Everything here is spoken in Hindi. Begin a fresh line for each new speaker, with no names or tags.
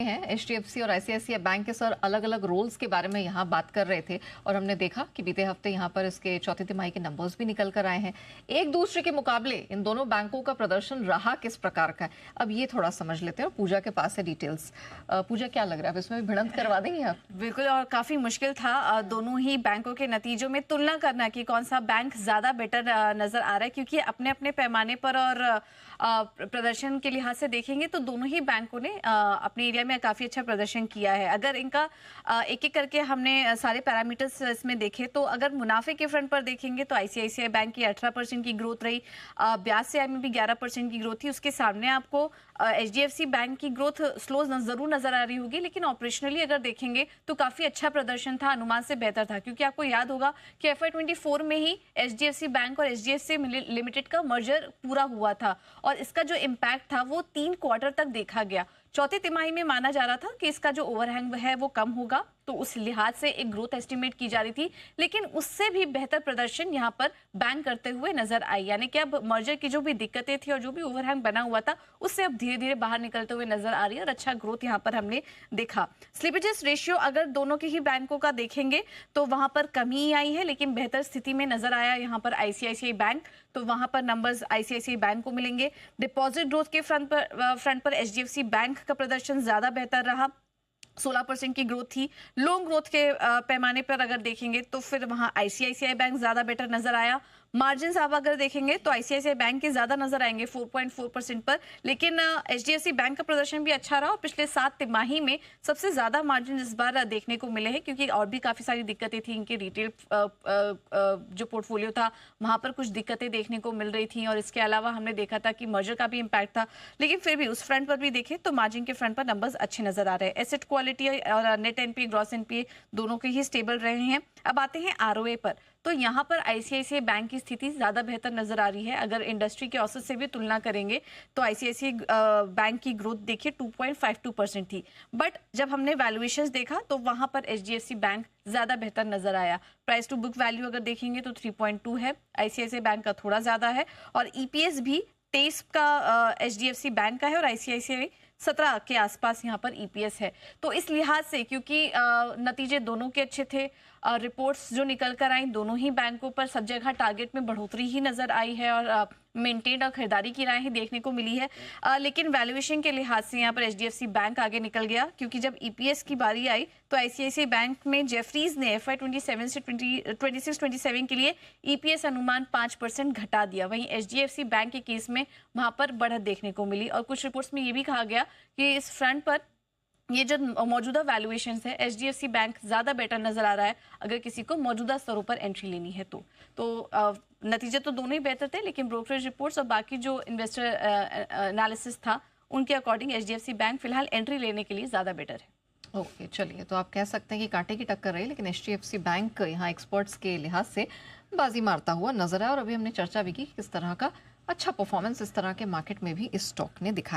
हैं एचडीएफसी और आईसीआईसीआई बैंक के सर अलग अलग रोल्स के बारे में यहाँ बात कर रहे थे और हमने देखा कि बीते हफ्ते यहाँ पर इसके चौथी तिमाही के नंबर्स भी निकल कर आए हैं। एक दूसरे के मुकाबले इन दोनों बैंकों का प्रदर्शन रहा किस प्रकार का है, अब ये थोड़ा समझ लेते हैं और पूजा के पास है डिटेल्स। पूजा, क्या लग रहा है, अब इसमें भी भिड़ंत करवा देंगे आप?
बिल्कुल, और काफी मुश्किल था दोनों ही बैंकों के नतीजों में तुलना करना कि कौन सा बैंक ज्यादा बेटर नजर आ रहा है, क्योंकि अपने अपने पैमाने पर और प्रदर्शन के लिहाज से देखेंगे तो दोनों ही बैंकों ने अपने एरिया में काफी अच्छा प्रदर्शन किया है। अगर इनका एक एक करके हमने सारे पैरामीटर्स इसमें देखे तो अगर मुनाफे के फ्रंट पर देखेंगे तो आईसीआईसीआई बैंक की 18% की ग्रोथ रही, बीआईसीआई में भी 11% की ग्रोथ थी। उसके सामने आपको एचडीएफसी बैंक की ग्रोथ स्लो जरूर नजर आ रही होगी, लेकिन ऑपरेशनली अगर देखेंगे तो काफी अच्छा प्रदर्शन था, अनुमान से बेहतर था, क्योंकि आपको याद होगा कि FY24 में ही एचडीएफसी बैंक और एचडीएफसी लिमिटेड का मर्जर पूरा हुआ था और इसका जो इम्पैक्ट था वो 3 क्वार्टर तक देखा गया। चौथी तिमाही में माना जा रहा था कि इसका जो ओवरहैंग है वो कम होगा, तो उस लिहाज से एक ग्रोथ एस्टिमेट की जा रही थी, लेकिन उससे भी बेहतर प्रदर्शन यहाँ पर बैंक करते हुए नजर आई। यानी कि अब मर्जर की जो भी दिक्कतें थी और जो भी ओवरहैंग बना हुआ था उससे अब धीरे धीरे बाहर निकलते हुए नजर आ रही है और अच्छा ग्रोथ यहाँ पर हमने देखा। स्लिपेजेस रेशियो अगर दोनों के ही बैंकों का देखेंगे तो वहां पर कमी आई है, लेकिन बेहतर स्थिति में नजर आया यहाँ पर आईसीआईसीआई बैंक, तो वहां पर नंबर्स आईसीआईसीआई बैंक को मिलेंगे। डिपॉजिट ग्रोथ के फ्रंट पर एचडीएफसी बैंक का प्रदर्शन ज्यादा बेहतर रहा, 16% की ग्रोथ थी। लोन ग्रोथ के पैमाने पर अगर देखेंगे तो फिर वहां आईसीआईसीआई बैंक ज्यादा बेटर नजर आया। मार्जिन आप अगर देखेंगे तो आईसीआईसीआई बैंक के ज्यादा नजर आएंगे 4.4% पर, लेकिन एचडीएफसी बैंक का प्रदर्शन भी अच्छा रहा और पिछले 7 तिमाही में सबसे ज्यादा मार्जिन इस बार देखने को मिले हैं, क्योंकि और भी काफी सारी दिक्कतें थी। इनके रिटेल जो पोर्टफोलियो था वहां पर कुछ दिक्कतें देखने को मिल रही थी और इसके अलावा हमने देखा था कि मर्जर का भी इम्पैक्ट था, लेकिन फिर भी उस फ्रंट पर भी देखें तो मार्जिन के फ्रंट पर नंबर्स अच्छे नजर आ रहे हैं। एसेट क्वालिटी और नेट एनपीए ग्रॉस एनपीए दोनों के ही स्टेबल रहे हैं। अब आते हैं आरओए पर, तो यहाँ पर आईसीआईसीआई बैंक की स्थिति ज्यादा बेहतर नजर आ रही है। अगर इंडस्ट्री के औसत से भी तुलना करेंगे तो आईसीआईसीआई बैंक की ग्रोथ देखिए 2.52% थी, बट जब हमने वैल्यूएशंस देखा तो वहां पर एचडीएफसी बैंक ज्यादा बेहतर नजर आया। प्राइस टू बुक वैल्यू अगर देखेंगे तो 3.2 है, आईसीआईसीआई बैंक का थोड़ा ज्यादा है, और ईपीएस भी 23 का एचडीएफसी बैंक का है और आईसीआईसीआई 17 के आसपास यहाँ पर ईपीएस है। तो इस लिहाज से क्योंकि नतीजे दोनों के अच्छे थे, रिपोर्ट्स जो निकल कर आई दोनों ही बैंकों पर सब जगह टारगेट में बढ़ोतरी ही नजर आई है और मेंटेन और खरीदारी की राय ही देखने को मिली है, लेकिन वैल्यूएशन के लिहाज से यहाँ पर एचडीएफसी बैंक आगे निकल गया, क्योंकि जब ईपीएस की बारी आई तो आईसीआईसीआई बैंक में जेफरीज ने FY27 से 26-27 के लिए ईपीएस अनुमान 5% घटा दिया। वहीं एचडीएफसी बैंक के केस में वहां पर बढ़त देखने को मिली और कुछ रिपोर्ट्स में ये भी कहा गया कि इस फ्रंट पर ये जो मौजूदा वैल्यूएशंस है एचडीएफसी बैंक ज्यादा बेटर नजर आ रहा है अगर किसी को मौजूदा स्तरों पर एंट्री लेनी है तो नतीजे तो दोनों ही बेहतर थे, लेकिन ब्रोकरेज रिपोर्ट्स और बाकी जो इन्वेस्टर एनालिसिस था उनके अकॉर्डिंग एचडीएफसी बैंक फिलहाल एंट्री लेने के लिए ज्यादा बेटर है।
ओके, चलिए, तो आप कह सकते हैं कि कांटे की टक्कर रही, लेकिन एचडीएफसी बैंक यहाँ एक्सपर्ट्स के लिहाज से बाजी मारता हुआ नजर आया और अभी हमने चर्चा भी की किस तरह का अच्छा परफॉर्मेंस इस तरह के मार्केट में भी इस स्टॉक ने दिखाया।